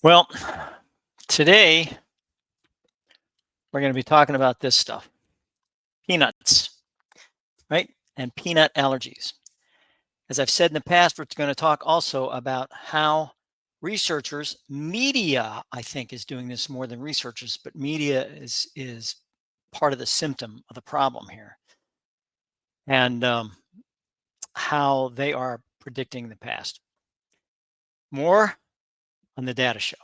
Well, today we're going to be talking about this stuff peanuts, right? And peanut allergies. As I've said in the past, we're going to talk also about how researchers, media, I think, is doing this more than researchers, but media is part of the symptom of the problem here, and how they are predicting the past. More on the data show.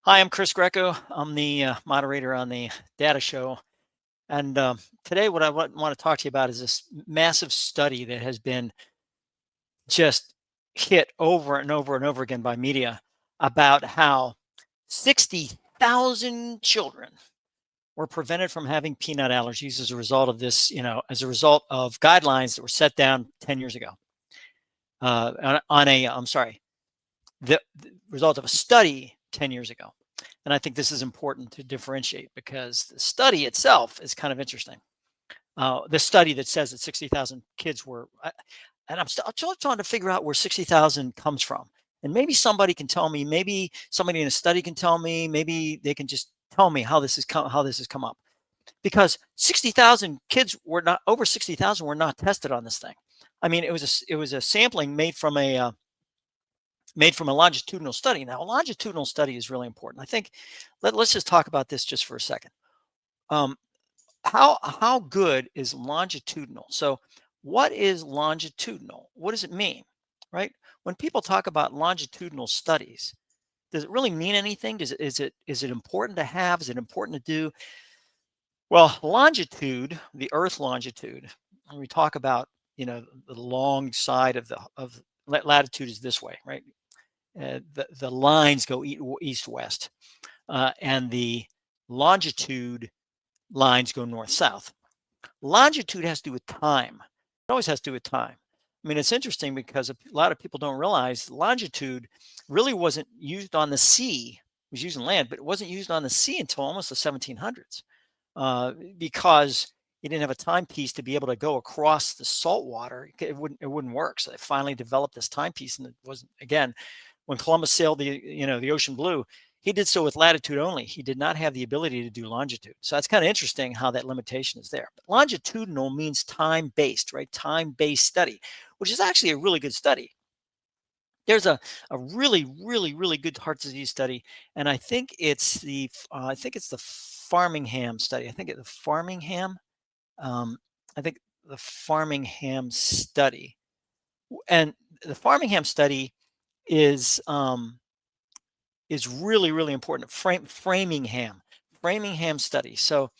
Hi, I'm Chris Greco. I'm the moderator on the data show. And today, what I want to talk to you about is this massive study that has been just hit over and over and over again by media about how 60,000 children were prevented from having peanut allergies as a result of this, as a result of guidelines that were set down 10 years ago. I'm sorry, the result of a study 10 years ago. And I think this is important to differentiate because the study itself is kind of interesting. The study that says that 60,000 kids were, and I'm still trying to figure out where 60,000 comes from. And maybe somebody can tell me, maybe somebody in a study can tell me, maybe they can just tell me how this has come up. Because 60,000 kids were not over 60,000 were not tested on this thing. I mean, it was a sampling made from a longitudinal study. Now, a longitudinal study is really important. I think let's just talk about this just for a second. Um, how good is longitudinal? So, what is longitudinal? What does it mean? Right? When people talk about longitudinal studies, does it really mean anything? Is it important to have? Is it important to do? Well, longitude, the Earth longitude, when we talk about the long side of latitude is this way, right? The lines go east west, and the longitude lines go north south. Longitude has to do with time. It always has to do with time. I mean, it's interesting because a lot of people don't realize longitude really wasn't used on the sea. It was used on land, but it wasn't used on the sea until almost the 1700s, because you didn't have a timepiece to be able to go across the salt water. It wouldn't work. So they finally developed this timepiece, and it wasn't, again, when Columbus sailed the ocean blue, he did so with latitude only. He did not have the ability to do longitude. So that's kind of interesting how that limitation is there. But longitudinal means time-based, right? Time-based study, which is actually a really good study. There's a really, really, really good heart disease study, and I think it's the Farmingham study. Um, I think the Farmingham study, and the Farmingham study is um, is really, really important. Framingham study. So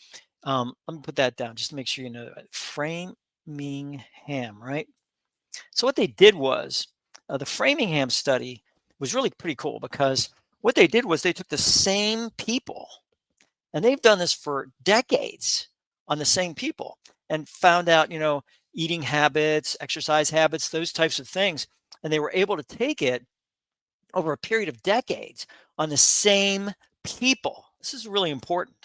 let me put that down just to make sure you know that. Framingham, right? So what they did was the Framingham study was really pretty cool because what they did was they took the same people, and they've done this for decades on the same people, and found out, eating habits, exercise habits, those types of things. And they were able to take it over a period of decades on the same people. This is really important,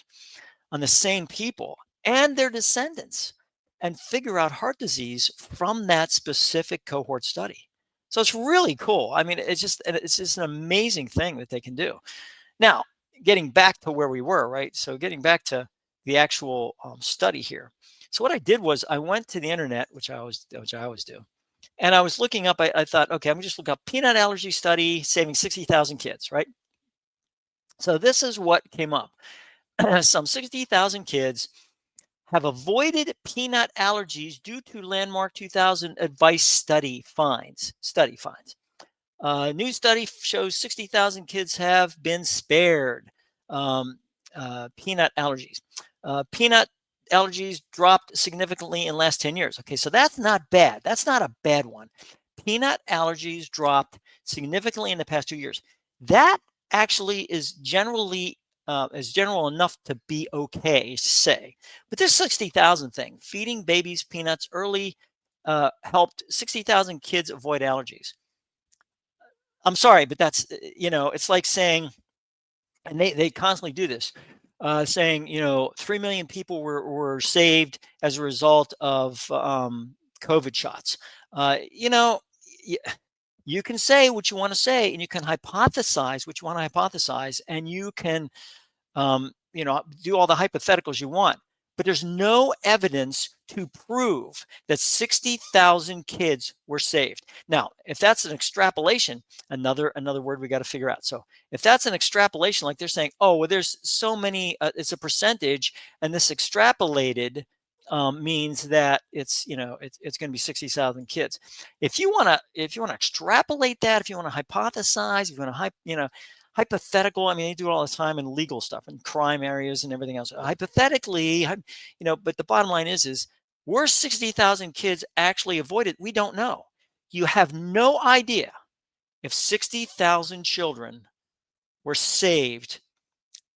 on the same people and their descendants, and figure out heart disease from that specific cohort study. So it's really cool. I mean, it's just an amazing thing that they can do. Now, getting back to where we were, right? So getting back to the actual study here. So what I did was I went to the internet, which I always do, and I was looking up. I thought, okay, I'm gonna just look up peanut allergy study saving 60,000 kids, right? So this is what came up. Some 60,000 kids have avoided peanut allergies due to landmark 2000 advice study finds. New study shows 60,000 kids have been spared um, peanut allergies. Peanut allergies dropped significantly in last 10 years. Okay, so that's not bad. That's not a bad one. Peanut allergies dropped significantly in the past 2 years. That actually is general enough to be okay to say. But this 60,000 thing, feeding babies peanuts early, helped 60,000 kids avoid allergies. I'm sorry, but that's, it's like saying, and they constantly do this, saying, 3 million people were saved as a result of COVID shots. You know, you can say what you want to say, and you can hypothesize what you want to hypothesize, and you can do all the hypotheticals you want, but there's no evidence to prove that 60,000 kids were saved. Now, if that's an extrapolation, another word we got to figure out. So, if that's an extrapolation, like they're saying, oh, well, there's so many, it's a percentage, and this extrapolated means that it's going to be 60,000 kids. If you want to extrapolate that, if you want to hypothesize, if you want to hypothetical. I mean, they do it all the time in legal stuff and crime areas and everything else. Hypothetically, but the bottom line is were 60,000 kids actually avoided? We don't know. You have no idea if 60,000 children were saved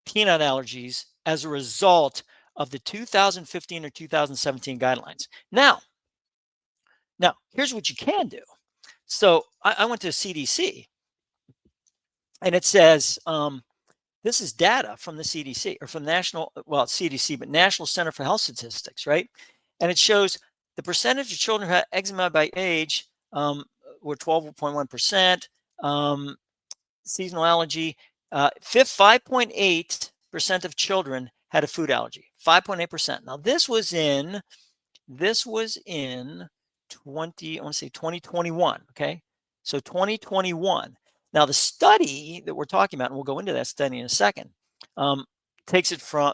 peanut allergies as a result of the 2015 or 2017 guidelines. Now, here's what you can do. So I went to CDC, and it says, this is data from the CDC, or from it's CDC, but National Center for Health Statistics, right? And it shows the percentage of children who had eczema by age were 12.1%. Seasonal allergy, 5.8% of children had a food allergy. 5.8%. Now this was in 2021. Okay, so 2021. Now, the study that we're talking about, and we'll go into that study in a second, takes it to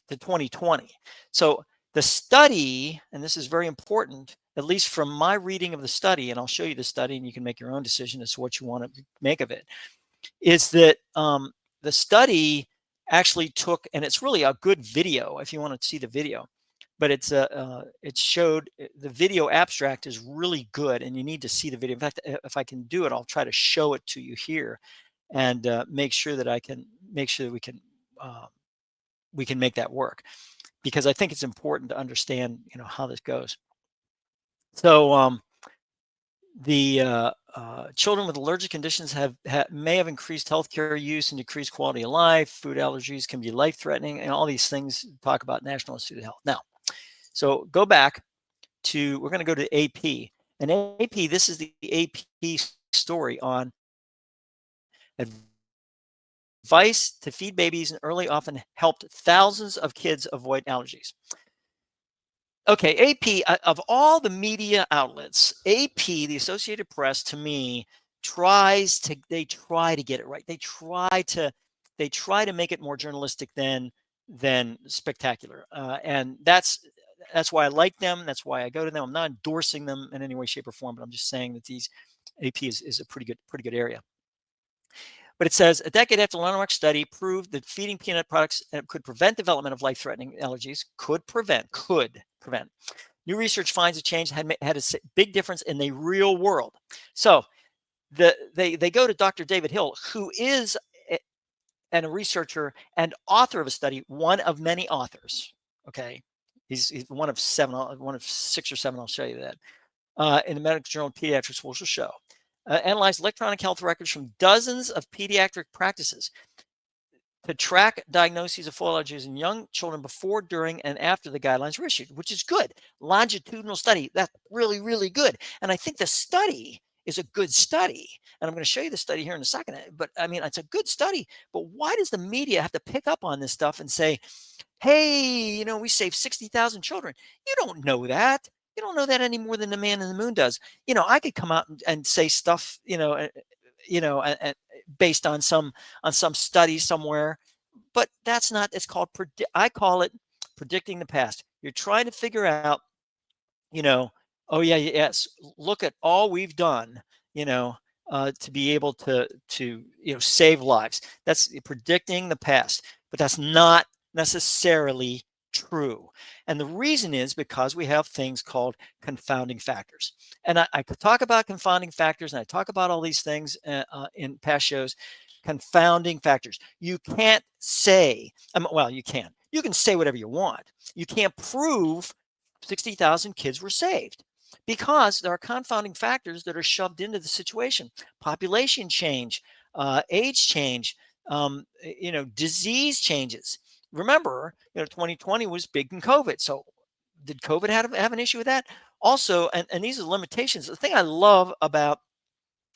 2020. So the study, and this is very important, at least from my reading of the study, and I'll show you the study, and you can make your own decision as to what you want to make of it, is that the study actually took, and it's really a good video if you want to see the video, but it showed, the video abstract is really good, and you need to see the video. In fact, if I can do it, I'll try to show it to you here, and make sure that we can make that work, because I think it's important to understand how this goes. So the children with allergic conditions may have increased healthcare use and decreased quality of life. Food allergies can be life-threatening, and all these things talk about National Institute of Health. Now, so we're going to go to AP. And AP, this is the AP story on advice to feed babies and early often helped thousands of kids avoid allergies. Okay, AP, of all the media outlets, AP, the Associated Press, to me, try to get it right. They try to make it more journalistic than spectacular. And that's why I like them. That's why I go to them. I'm not endorsing them in any way, shape, or form, but I'm just saying that these AP is a pretty good area. But it says, a decade after the landmark study proved that feeding peanut products could prevent development of life-threatening allergies. Could prevent. New research finds a change had a big difference in the real world. So they go to Dr. David Hill, who is a researcher and author of a study, one of many authors. Okay, he's one of 6 or 7. I'll show you that in the Medical Journal of Pediatrics, which will show. Analyzed electronic health records from dozens of pediatric practices to track diagnoses of food allergies in young children before, during, and after the guidelines were issued, which is good. Longitudinal study, that's really, really good. And I think the study is a good study. And I'm going to show you the study here in a second. But I mean, it's a good study. But why does the media have to pick up on this stuff and say, hey, we saved 60,000 children? You don't know that. You don't know that any more than the man in the moon does. I could come out and say stuff, based on some study somewhere, but that's not. It's called I call it predicting the past. You're trying to figure out, oh yeah, yes, look at all we've done, to be able to save lives. That's predicting the past, but that's not necessarily true. And the reason is because we have things called confounding factors. And I could talk about confounding factors, and I talk about all these things in past shows. Confounding factors. You can't say, well, you can. You can say whatever you want. You can't prove 60,000 kids were saved, because there are confounding factors that are shoved into the situation: population change, age change, disease changes. Remember, 2020 was big in COVID. So did COVID have an issue with that? Also, and these are limitations. The thing I love about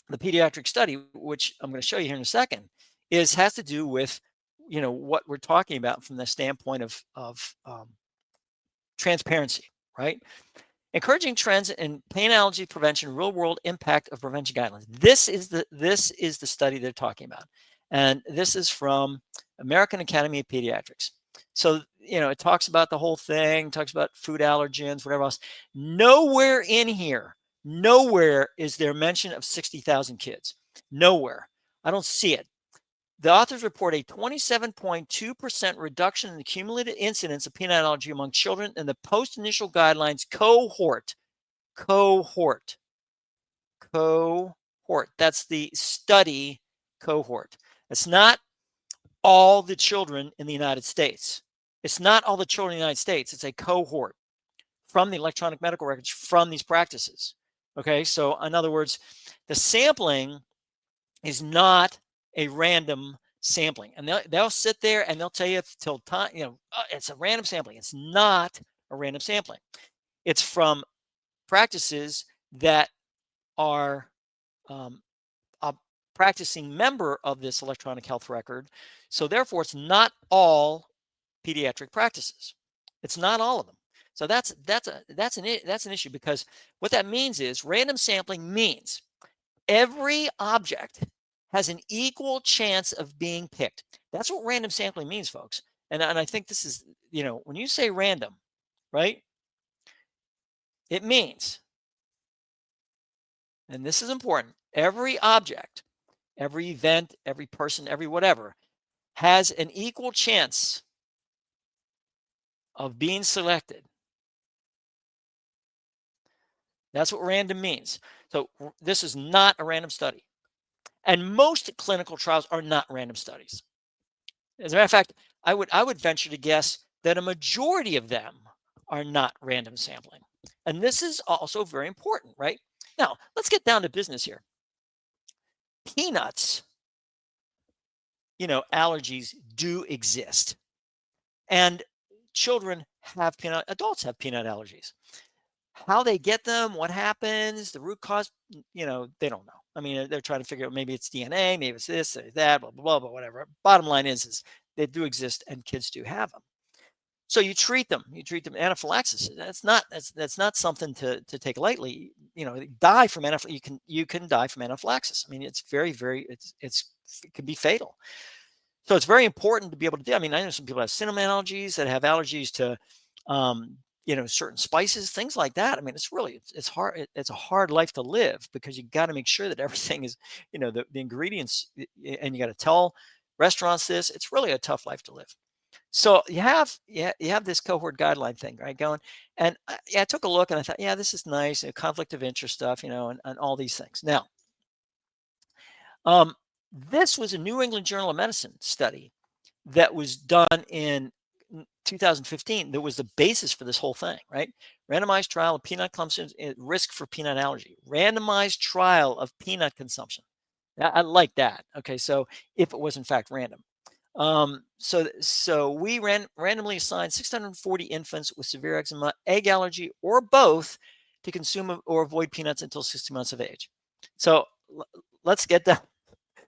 the pediatric study, which I'm going to show you here in a second, has to do with what we're talking about from the standpoint of transparency, right? Encouraging trends in pain allergy prevention, real world impact of prevention guidelines. This is the study they're talking about, and this is from American Academy of Pediatrics. So it talks about the whole thing, talks about food allergens, whatever else. Nowhere in here, nowhere is there mention of 60,000 kids. Nowhere. I don't see it. The authors report a 27.2% reduction in the cumulative incidence of peanut allergy among children in the post-initial guidelines cohort. Cohort. That's the study cohort. It's not all the children in the United States. It's not all the children in the United States. It's a cohort from the electronic medical records from these practices. Okay, so in other words, the sampling is not a random sampling, and they'll sit there and they'll tell you till time, it's a random sampling. It's not a random sampling. It's from practices that are a practicing member of this electronic health record. So therefore, it's not all pediatric practices. It's not all of them. So that's an issue, because what that means is random sampling means every object has an equal chance of being picked. That's what random sampling means, folks. And I think this is, when you say random, right? It means, and this is important, every object, every event, every person, every whatever has an equal chance of being selected. That's what random means. So this is not a random study. And most clinical trials are not random studies. As a matter of fact, I would venture to guess that a majority of them are not random sampling. And this is also very important, right? Now, let's get down to business here. Peanuts, allergies do exist. And children have adults have peanut allergies. How they get them, what happens, the root cause, they don't know. I mean, they're trying to figure out, maybe it's DNA, maybe it's this or that, blah, blah, blah, whatever. Bottom line is they do exist and kids do have them. So you treat them. Anaphylaxis. That's not something to take lightly. Die from anaphylaxis. You can die from anaphylaxis. I mean, it's very, very, it can be fatal. So it's very important to be able to do. I mean, I know some people have cinnamon allergies, that have allergies to certain spices, things like that. I mean, it's hard. It's a hard life to live, because you got to make sure that everything is, the ingredients, and you got to tell restaurants this. It's really a tough life to live. So you have this cohort guideline thing, right, going. And I took a look and I thought, yeah, this is nice, conflict of interest stuff, and all these things. Now, this was a New England Journal of Medicine study that was done in 2015. That was the basis for this whole thing, right? Randomized trial of peanut consumption at risk for peanut allergy. Randomized trial of peanut consumption. I like that. Okay, so if it was in fact random. So we randomly assigned 640 infants with severe eczema, egg allergy, or both to consume or avoid peanuts until 60 months of age. So let's get down.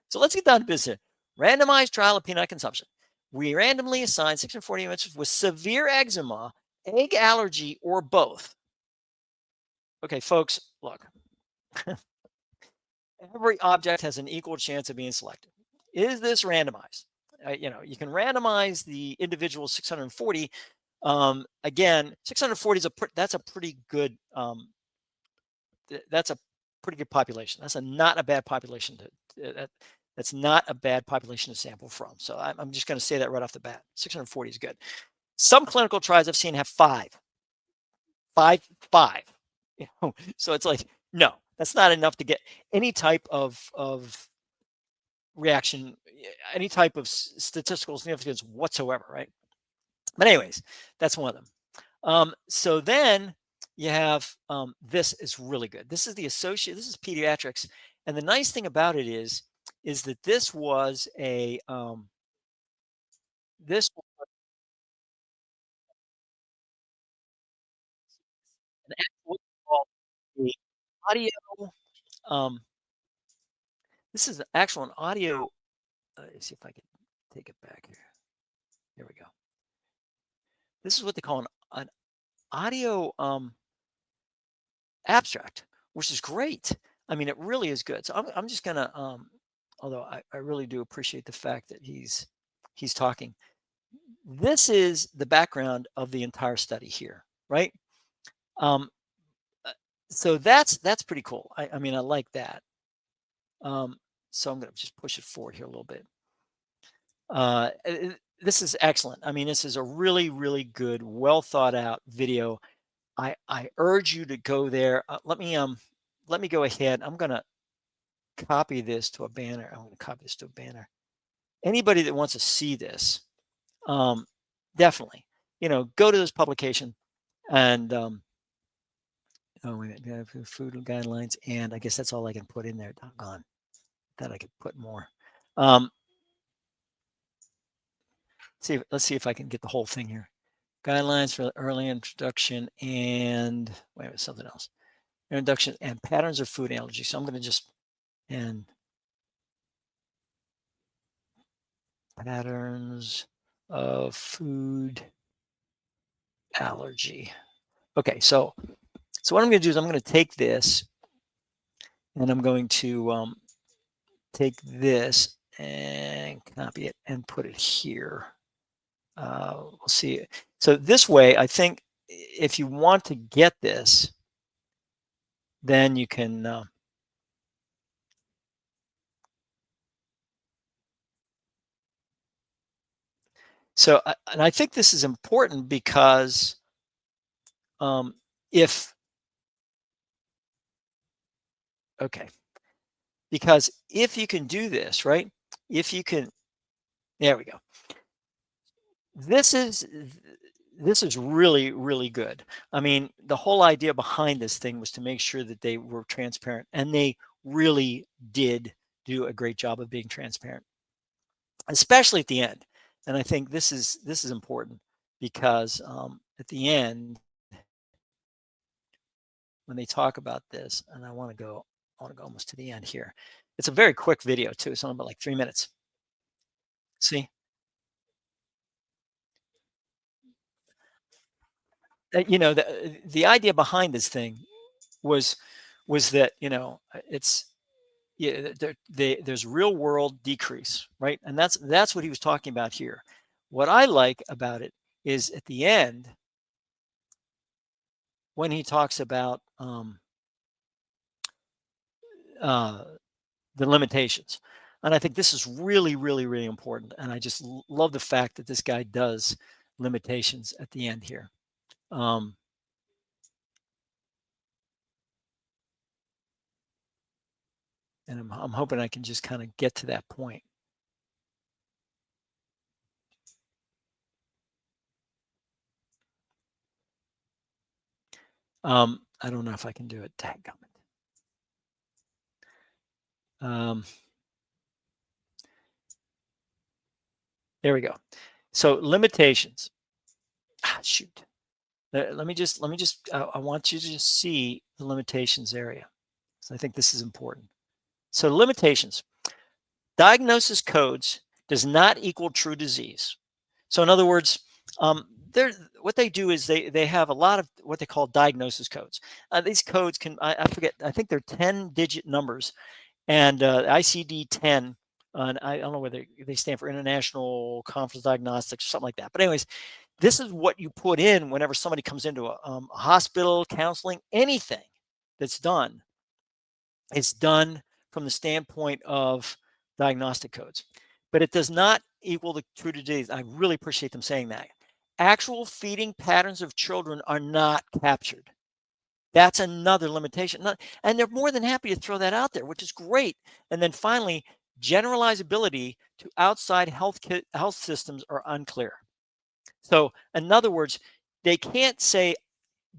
So let's get down to business. Randomized trial of peanut consumption. We randomly assigned 640 infants with severe eczema, egg allergy, or both. Okay, folks, look. Every object has an equal chance of being selected. Is this randomized? You can randomize the individual 640. Again, 640 that's a pretty good population. That's not a bad population that's not a bad population to sample from. So I'm just going to say that right off the bat. 640 is good. Some clinical trials I've seen have five. So it's like, no, that's not enough to get any type of reaction, any type of statistical significance whatsoever, right? But anyways, that's one of them. So then you have this is really good. This is the associate. This is pediatrics, and the nice thing about it is that this was a this was an actual called the audio. Um, this is actual an audio. Let's see if I can take it back here. Here we go. This is what they call an audio abstract, which is great. I mean, it really is good. So I'm just gonna although I really do appreciate the fact that he's talking. This is the background of the entire study here, right? Um, uh, so that's pretty cool. I mean, I like that. So I'm going to just push it forward here a little bit. This is excellent. I mean, this is a really, really good, well thought out video. I urge you to go there. Let me go ahead. I'm going to copy this to a banner. I'm going to copy this to a banner. Anybody that wants to see this, um, definitely, go to this publication and oh wait a minute, food guidelines, and I guess that's all I can put in there. Doggone, that I could put more. Um, let's see if I can get the whole thing here. Guidelines for early introduction and wait a minute, something else. Introduction and patterns of food allergy. So I'm going to just and patterns of food allergy. Okay, so what I'm going to do is I'm going to take this and I'm going to take this and copy it and put it here. We'll see. So this way, I think if you want to get this, then you can. And I think this is important because if okay, because if you can do this, right? If you can, there we go. This is really, really good. I mean, the whole idea behind this thing was to make sure that they were transparent, and they really did do a great job of being transparent, especially at the end. And I think this is important because at the end, when they talk about this, and I want to go almost to the end here. It's a very quick video too. It's only about like 3 minutes. See, the idea behind this thing was that it's yeah there's real world decrease, right? And that's what he was talking about here. What I like about it is at the end when he talks about uh, the limitations. And I think this is really, really, really important. And I just love the fact that this guy does limitations at the end here. Um, and I'm hoping I can just kind of get to that point. I don't know if I can do it. Dadgummit. There we go. So limitations. Shoot. Let me just. I want you to just see the limitations area. So I think this is important. So limitations. Diagnosis codes does not equal true disease. So in other words, they're what they do is they have a lot of what they call diagnosis codes. These codes can I forget, I think they're 10-digit numbers, and ICD-10. And I don't know whether they stand for International Conference Diagnostics or something like that. But anyways, this is what you put in whenever somebody comes into a hospital, counseling, anything that's done. It's done from the standpoint of diagnostic codes, but it does not equal the true disease. I really appreciate them saying that. Actual feeding patterns of children are not captured. That's another limitation. And they're more than happy to throw that out there, which is great. And then finally, generalizability to outside health systems are unclear. So, in other words, they can't say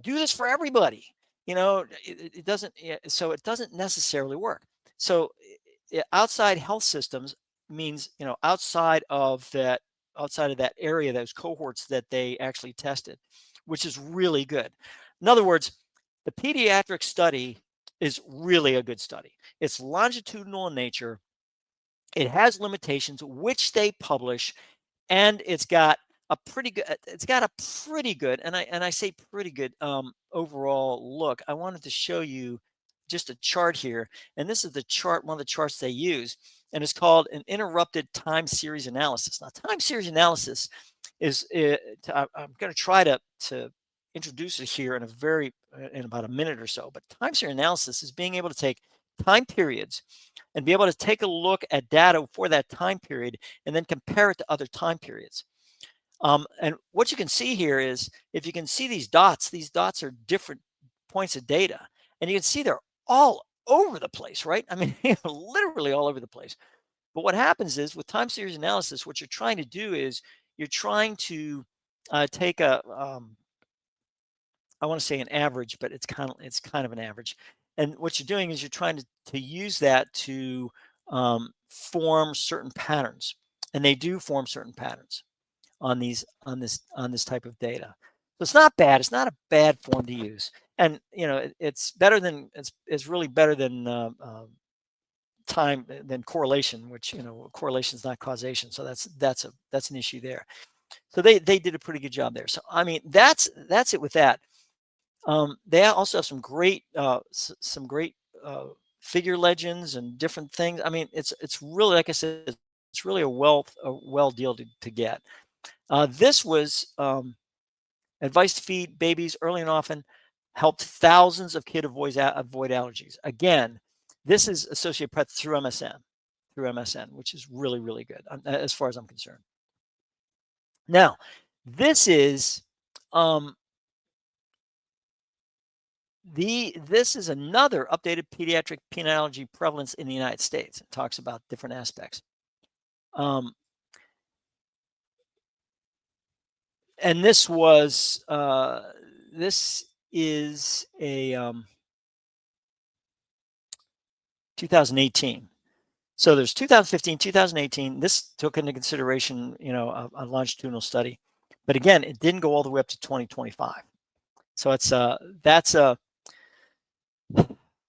do this for everybody. It doesn't, so it doesn't necessarily work. So outside health systems means, outside of that area, those cohorts that they actually tested, which is really good. In other words, the pediatric study is really a good study. It's longitudinal in nature. It has limitations, which they publish, and it's got a pretty good, and I say pretty good, overall look. I wanted to show you just a chart here, and this is one of the charts they use, and it's called an interrupted time series analysis. Now, time series analysis is, I'm going to try to introduce it here in about a minute or so. But time series analysis is being able to take time periods and be able to take a look at data for that time period and then compare it to other time periods. And what you can see here is, if you can see these dots are different points of data, and you can see they're all over the place, right? I mean, literally all over the place. But what happens is, with time series analysis, what you're trying to do is you're trying to take I want to say an average, but it's kind of an average. And what you're doing is you're trying to use that to form certain patterns, and they do form certain patterns on this type of data. So it's not bad. It's not a bad form to use, and it's better than it's really better than time than correlation, which correlation is not causation. So that's an issue there. So they did a pretty good job there. So I mean, that's it with that. They also have some great figure legends and different things. I mean, it's really, like I said, it's really a well deal to get. This was advice to feed babies early and often, helped thousands of kids avoid allergies. Again, this is Associated Press through MSN, which is really, really good, as far as I'm concerned. Now, this is um, this is another updated pediatric peanut allergy prevalence in the United States. It talks about different aspects. Um, and this is a 2018. So there's 2015, 2018. This took into consideration, a longitudinal study, but again, it didn't go all the way up to 2025. So that's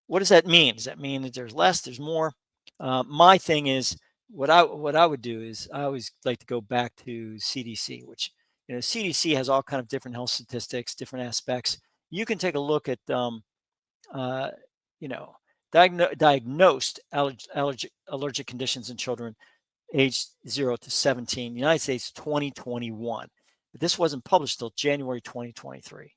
what does that mean? Does that mean that there's less, there's more? My thing is, what I would do is, I always like to go back to CDC, which, CDC has all kind of different health statistics, different aspects. You can take a look at uh, you know diagnosed allergic conditions in children aged 0 to 17, United States 2021. But this wasn't published till January 2023.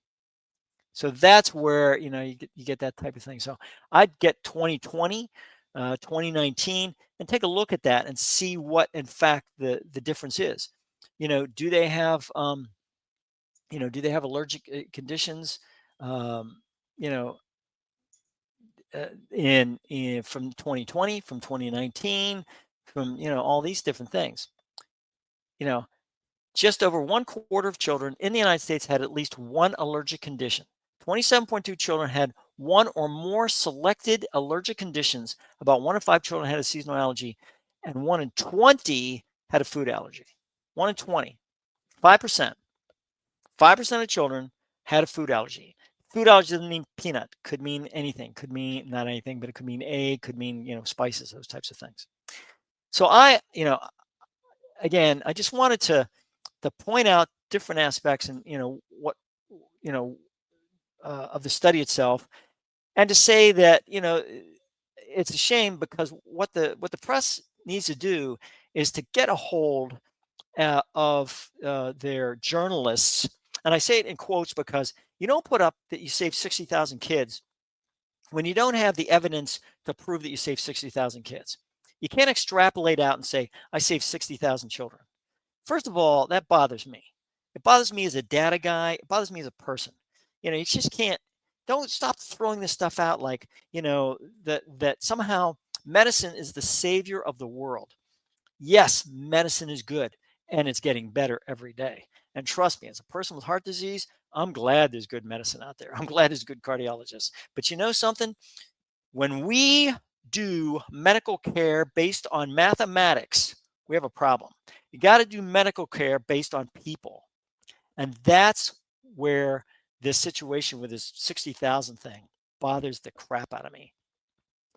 So that's where you get that type of thing. So I'd get 2020, 2019, and take a look at that and see what, in fact, the difference is. Do they have allergic conditions? Um, you know, in from 2020, from 2019, from all these different things. You know, just over 1/4 of children in the United States had at least one allergic condition. 27.2 children had one or more selected allergic conditions. About 1 in 5 children had a seasonal allergy, and 1 in 20 had a food allergy. 1 in 20, 5%. 5% of children had a food allergy. Food allergy doesn't mean peanut. Could mean anything. Could mean not anything, but it could mean egg. Could mean spices. Those types of things. So again, I just wanted to point out different aspects, and what you know of the study itself, and to say that it's a shame, because what the press needs to do is to get a hold of their journalists. And I say it in quotes, because you don't put up that you saved 60,000 kids when you don't have the evidence to prove that you saved 60,000 kids. You can't extrapolate out and say, I saved 60,000 children. First of all, that bothers me. It bothers me as a data guy. It bothers me as a person. You just can't. Don't stop throwing this stuff out like that somehow medicine is the savior of the world. Yes, medicine is good, and it's getting better every day. And trust me, as a person with heart disease, I'm glad there's good medicine out there. I'm glad there's good cardiologists. But you know something? When we do medical care based on mathematics, we have a problem. You got to do medical care based on people. And that's where this situation with this 60,000 thing bothers the crap out of me,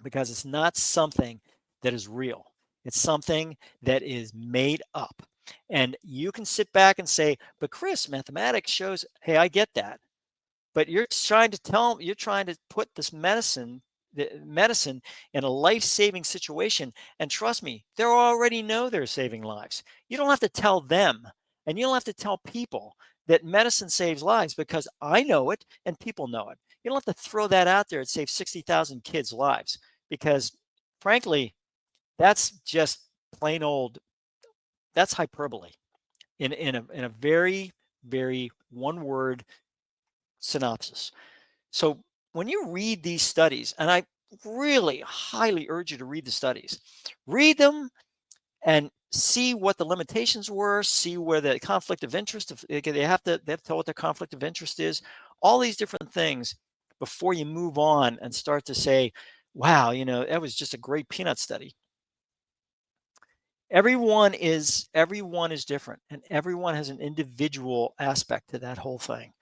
because it's not something that is real. It's something that is made up. And you can sit back and say, but Chris, mathematics shows, hey, I get that. But you're trying to put this medicine in a life-saving situation. And trust me, they already know they're saving lives. You don't have to tell them, and you don't have to tell people that medicine saves lives, because I know it and people know it. You don't have to throw that out there. It saves 60,000 kids' lives, because frankly, that's just plain old, that's hyperbole in a very, very one word synopsis. So when you read these studies, and I really highly urge you to read the studies, read them and see what the limitations were, see where the conflict of interest, they have to tell what the conflict of interest is, all these different things before you move on and start to say, wow, that was just a great peanut study. Everyone is different, and everyone has an individual aspect to that whole thing.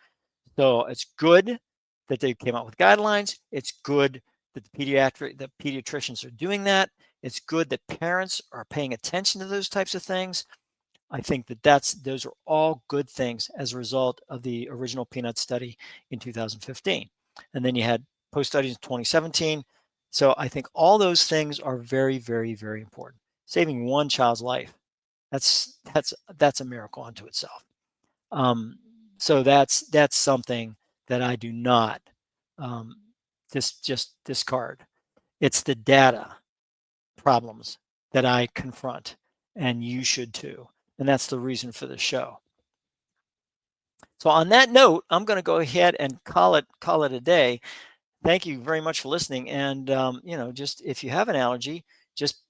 So it's good that they came out with guidelines. It's good that the pediatricians are doing that. It's good that parents are paying attention to those types of things. I think those are all good things as a result of the original peanut study in 2015. And then you had post studies in 2017. So I think all those things are very, very, very important. Saving one child's life, that's a miracle unto itself. Um, so that's something that I do not um, just discard. It's the data problems that I confront, and you should too. And that's the reason for the show. So on that note, I'm going to go ahead and call it a day. Thank you very much for listening. And just if you have an allergy, just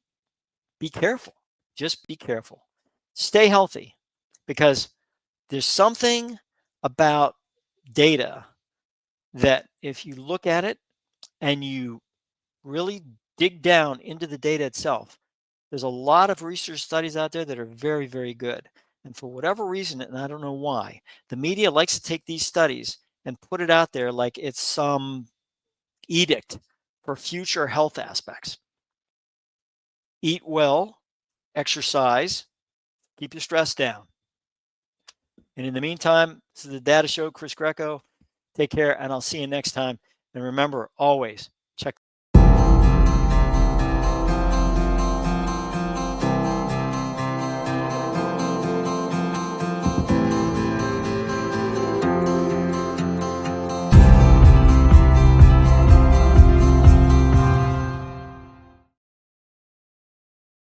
be careful. Just be careful. Stay healthy, because there's something about data that if you look at it and you really dig down into the data itself, there's a lot of research studies out there that are very, very good. And for whatever reason, and I don't know why, the media likes to take these studies and put it out there like it's some edict for future health aspects. Eat well, exercise, keep your stress down. And in the meantime, this is the Data Show, Chris Greco. Take care, and I'll see you next time. And remember, always check